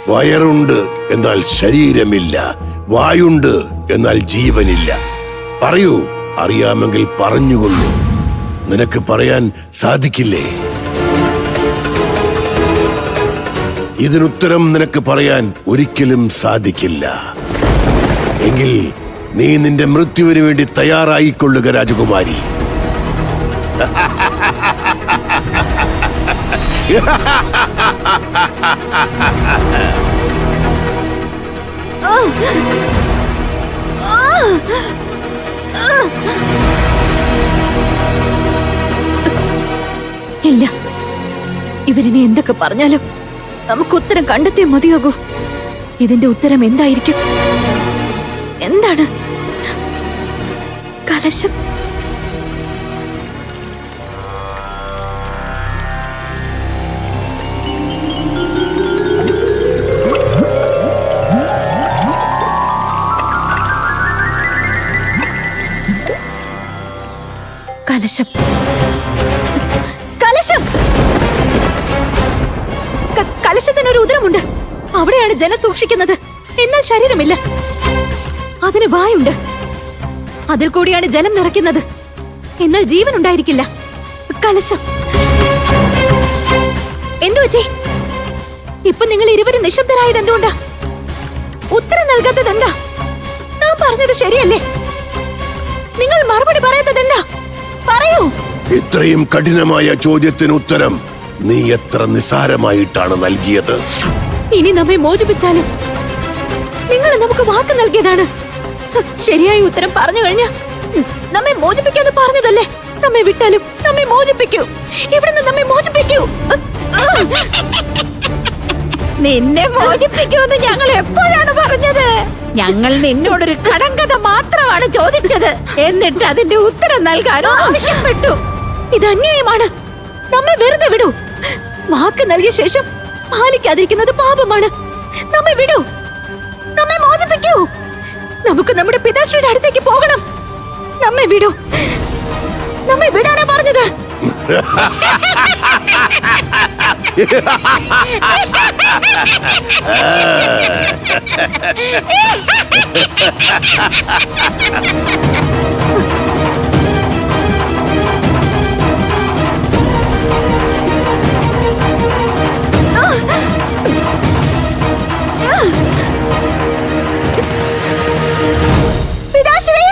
വയറുണ്ട് എന്നാൽ ശരീരമില്ല, വായുണ്ട് എന്നാൽ ജീവനില്ല. പറയൂ, അറിയാമെങ്കിൽ പറഞ്ഞുകൊള്ളൂ. നിനക്ക് പറയാൻ സാധിക്കില്ലേ? ഇതിനുത്തരം നിനക്ക് പറയാൻ ഒരിക്കലും സാധിക്കില്ല. എങ്കിൽ നീ നിന്റെ മൃത്യുവിന് വേണ്ടി തയ്യാറായിക്കൊള്ളുക രാജകുമാരി. ഇല്ല, ഇവരിനി എന്തൊക്കെ പറഞ്ഞാലും നമുക്ക് ഉത്തരം കണ്ടെത്തിയേ മതിയാകൂ. ഇതിന്റെ ഉത്തരം എന്തായിരിക്കും? എന്താണ്? കലശം. കലശം. കലശം. കലശത്തിനൊരു ഉദരമുണ്ട്. അവിടെയാണ് ജലം സൂക്ഷിക്കുന്നത്. എന്നാൽ ശരീരമില്ല. അതിന് വായുണ്ട്. അതിൽ കൂടിയാണ് ജലം നിറയ്ക്കുന്നത്. എന്നാൽ ജീവൻ ഉണ്ടായിരിക്കില്ല. കലശം. എന്തുപറ്റി? ഇപ്പൊ നിങ്ങൾ ഇരുവരും നിശബ്ദരായത് എന്തുകൊണ്ടാ? ഉത്തരം നൽകാത്തത് എന്താ? ഞാൻ പറഞ്ഞത് ശരിയല്ലേ? നിങ്ങൾ മറുപടി പറയാത്തത് എന്താ? പറയൂ. ഇത്രയും കഠിനമായ ചോദ്യത്തിന് ഉത്തരം നീ എത്ര നിസ്സാരമായിട്ടാണ് നൽകിയത്. ഇനി നമ്മെ മോചിപ്പിച്ചാലും നിങ്ങൾ നമുക്ക് വാക്ക് നൽകിയതാണ്. ശരിയായ ഉത്തരം പറഞ്ഞു കഴിഞ്ഞ നമ്മെ മോചിപ്പിക്കാന്ന് പറഞ്ഞതല്ലേ? നമ്മെ വിട്ടാലും നമ്മെ മോചിപ്പിക്കൂ. ഇവിടുന്ന് നമ്മെ മോചിപ്പിക്കൂ. നിന്നെ മോചിപ്പിക്കുമെന്ന് ഞങ്ങൾ എപ്പോഴാണ് പറഞ്ഞത്? ഞങ്ങൾ നിന്നോടൊരു കടങ്കഥ മാത്രമാണ് ചോദിച്ചത്. എന്നിട്ട് അതിന്റെ ഉത്തരം നൽകാനോ ആവശ്യപ്പെട്ടു. ഇത് അന്യായമാണ്. നമ്മെ വെറുതെ വിടൂ. വാക്ക് നൽകിയ ശേഷം പാലിക്കാതിരിക്കുന്നത് പാപമാണ്. നമ്മെ വിടൂ. നമ്മെ മോചിപ്പിക്കൂ. നമുക്ക് നമ്മുടെ പിതാശ്രീയുടെ അടുത്തേക്ക് പോകണം. നമ്മെ വിടൂ. നമ്മെ വിടാനാ പറഞ്ഞത്. പിതാശ്രീ!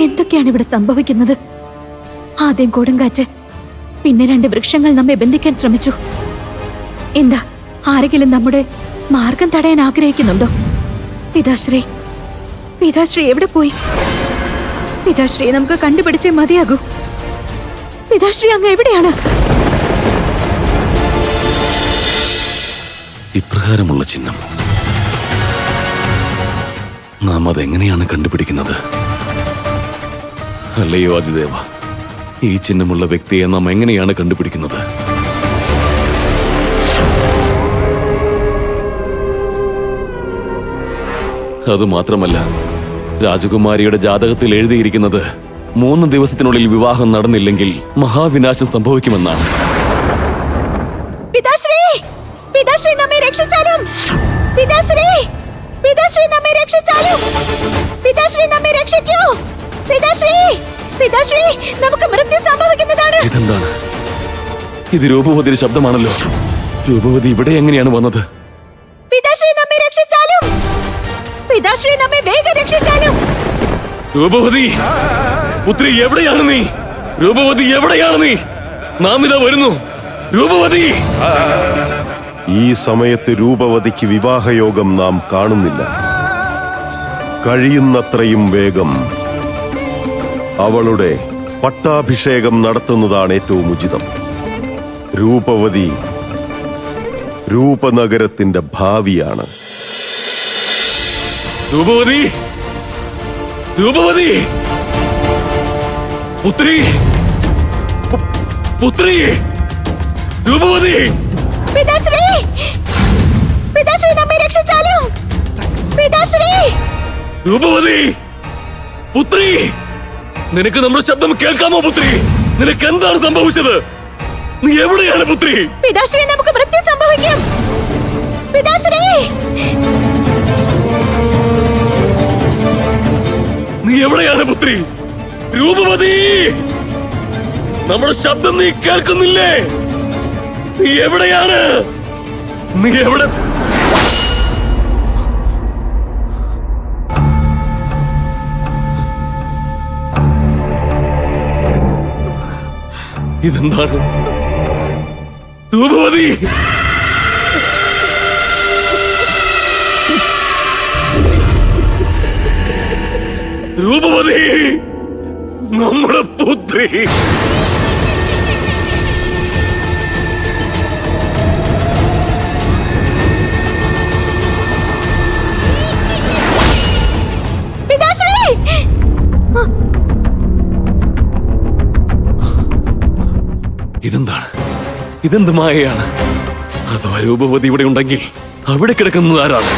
എന്തൊക്കെയാണ് ഇവിടെ സംഭവിക്കുന്നത്? ആദ്യം കൊടുങ്കാറ്റ്, പിന്നെ 2 വൃക്ഷങ്ങൾ നമ്മെ ബന്ധിക്കാൻ ശ്രമിച്ചു. എന്താ, ആരെങ്കിലും നമ്മുടെ മാർഗം തടയാൻ ആഗ്രഹിക്കുന്നുണ്ടോ? പിതാശ്രീ, പിതാശ്രീ എവിടെ പോയി? പിതാശ്രീ നമുക്ക് കണ്ടുപിടിച്ചേ മതിയാകൂ. പിതാശ്രീ അങ്ങ് എവിടെയാണ്? ഇപ്രകാരമുള്ള ചിഹ്നം നാം അതെങ്ങനെയാണ് കണ്ടുപിടിക്കുന്നത്? അല്ലയോ അതിദേവ, ഈ ചിഹ്നമുള്ള വ്യക്തിയെ നാം എങ്ങനെയാണ് കണ്ടുപിടിക്കുന്നത്? അതുമാത്രമല്ല, രാജകുമാരിയുടെ ജാതകത്തിൽ എഴുതിയിരിക്കുന്നത് 3 ദിവസത്തിനുള്ളിൽ വിവാഹം നടന്നില്ലെങ്കിൽ മഹാവിനാശം സംഭവിക്കുമെന്നാണ്. പിതാശ്രീ, പിതാശ്രീ നമ്മെ രക്ഷിച്ചാലും! പിതാശ്രീ, പിതാശ്രീ നമ്മെ രക്ഷിച്ചാലും! പിതാശ്രീ നമ്മെ രക്ഷിക്കൂ! പിതാശ്രീ, പിതാശ്രീ നമുക്ക് മൃത്യു സംഭവിക്കുന്നതാണ്. ഇതെന്താണ്? ഇത് രൂപവതിയുടെ ശബ്ദമാണല്ലോ. രൂപവതി ഇവിടെ എങ്ങനെയാണ് വന്നത്? പിതാശ്രീ നമ്മെ രക്ഷിച്ചാലും! പിതാശ്രീ നമ്മെ വേഗം രക്ഷിച്ചാലും! രൂപവതി! പുത്രി എവിടെയാണ് നീ? രൂപവതി എവിടെയാണ് നീ? നാം ഇതാ വരുന്നു. രൂപവതി! ഈ സമയത്ത് രൂപവതിക്ക് വിവാഹയോഗം നാം കാണുന്നില്ല. കഴിയുന്നത്രയും വേഗം അവളുടെ പട്ടാഭിഷേകം നടത്തുന്നതാണ് ഏറ്റവും ഉചിതം. രൂപവതി രൂപനഗരത്തിന്റെ ഭാവിയാണ്. രൂപവതി! രൂപവതി! പുത്രി! പുത്രി! രൂപവതി! പിതാശ്രീ! പിതാശ്രീ, നമ്മെ രക്ഷിച്ചാലും! പിതാശ്രീ! രൂപവതി! പുത്രി! നിനക്ക് നമ്മുടെ ശബ്ദം കേൾക്കാമോ പുത്രി? നിനക്ക് എന്താണ് സംഭവിച്ചത്? നീ എവിടെയാണ് പുത്രി? പിതാശ്രീ, നമുക്ക് മൃത്യു സംഭവിക്കും! പിതാശ്രീ! നീ എവിടെയാണ് പുത്രി? രൂപവതി! നമ്മുടെ ശബ്ദം നീ കേൾക്കുന്നില്ലേ? നീ എവിടെയാണ്? നീ എവിടെ? ഇതെന്താണ്? രൂപവതി! രൂപവതി! നമ്മുടെ പുത്രി! പിതാശ്രീ! ഇതെന്താണ്? ഇതെന്ത് മായയാണ്? അഥവാ രൂപവതി ഇവിടെ ഉണ്ടെങ്കിൽ അവിടെ കിടക്കുന്നത് ആരാണ്?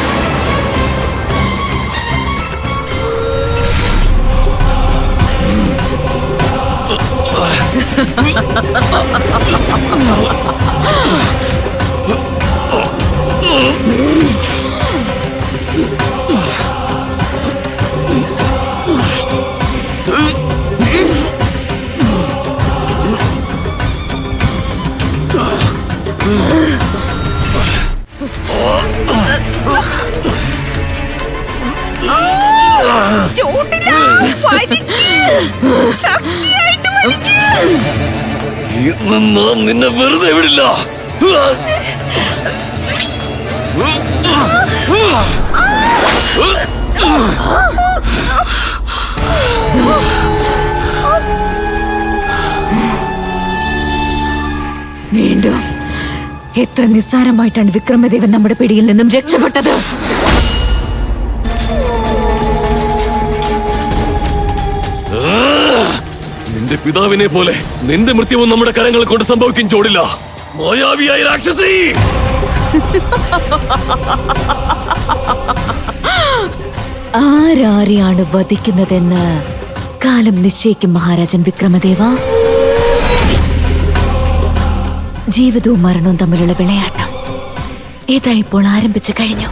ചൂണ്ടില്ല, വലിക്ക്. ശക്തിയായിട്ട് വലിക്ക്. ഇന്ന് നാം നിന്നെ വെറുതെ വിടില്ല. വീണ്ടും എത്ര നിസ്സാരമായിട്ടാണ് വിക്രമദേവൻ നമ്മുടെ പിടിയിൽ നിന്നും രക്ഷപ്പെട്ടത്. നിന്റെ പിതാവിനെ പോലെ നിന്റെ മൃത്യുവും നമ്മുടെ കരങ്ങൾ കൊണ്ട് സംഭവിക്കും ചോടില്ല. മായാവിയായ രാക്ഷസി! ആരാരെയാണ് വധിക്കുന്നതെന്ന് കാലം നിശ്ചയിക്കും മഹാരാജൻ വിക്രമദേവ. ജീവിതവും മരണവും തമ്മിലുള്ള വിളയാട്ടം ഇതാ ഇപ്പോൾ ആരംഭിച്ചു കഴിഞ്ഞു.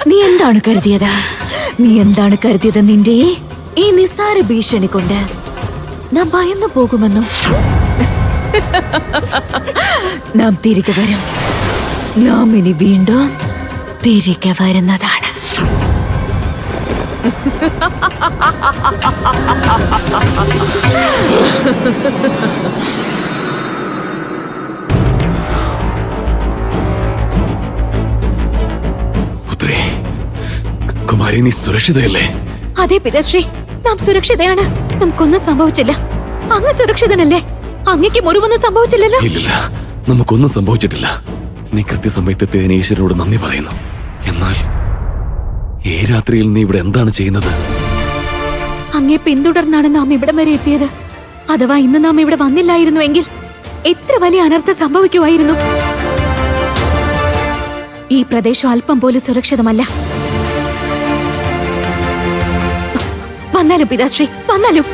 നീ എന്താണ് കരുതിയത്? നീ എന്താണ് കരുതിയത്? നിന്റെ ഈ നിസ്സാര ഭീഷണി കൊണ്ട് നാം ഭയന്നു പോകുമെന്നോ? നാം തിരികെ വരും. നാം ഇനി വീണ്ടും തിരികെ വരുന്നതാണ്. പുത്രി, കുമാരി, നീ സുരക്ഷിതയല്ലേ? അതെ പിതാശ്രീ, നാം സുരക്ഷിതയാണ്. നമുക്കൊന്നും സംഭവിച്ചില്ല. അങ്ങ് സുരക്ഷിതനല്ലേ? അങ്ങക്ക് മുറിവൊന്നും സംഭവിച്ചില്ലല്ലോ? ഇല്ലില്ല, നമുക്കൊന്നും സംഭവിച്ചിട്ടില്ല. നീ കൃത്യസമയത്തെത്തിയതിന് ഈശ്വരനോട് നന്ദി പറയുന്നു. എന്നാൽ ഈ രാത്രിയിൽ നീ ഇവിടെ എന്താണ് ചെയ്യുന്നത്? അങ്ങേ പിന്തുടർന്നാണ് നാം ഇവിടം വരെ എത്തിയത്. അഥവാ ഇന്ന് നാം ഇവിടെ വന്നില്ലായിരുന്നുവെങ്കിൽ എത്ര വലിയ അനർത്ഥം സംഭവിക്കുമായിരുന്നു. ഈ പ്രദേശം അല്പം പോലും സുരക്ഷിതമല്ല. വന്നാലും പിതാശ്രീ, വന്നാലും.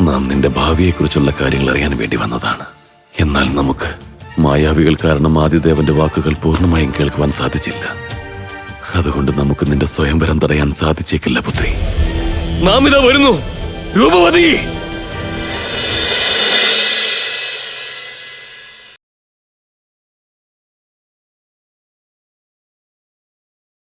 നാം നിന്റെ ഭാവിയെക്കുറിച്ചുള്ള കാര്യങ്ങൾ അറിയാൻ വേണ്ടി വന്നതാണ്. എന്നാൽ നമുക്ക് മായാവികൾ കാരണം ആദിദേവന്റെ വാക്കുകൾ പൂർണ്ണമായും കേൾക്കുവാൻ സാധിച്ചില്ല. അതുകൊണ്ട് നമുക്ക് നിന്റെ സ്വയംവരം തടയാൻ സാധിച്ചേക്കില്ല പുത്രി. നാം ഇതാ വരുന്നു. രൂപവതി!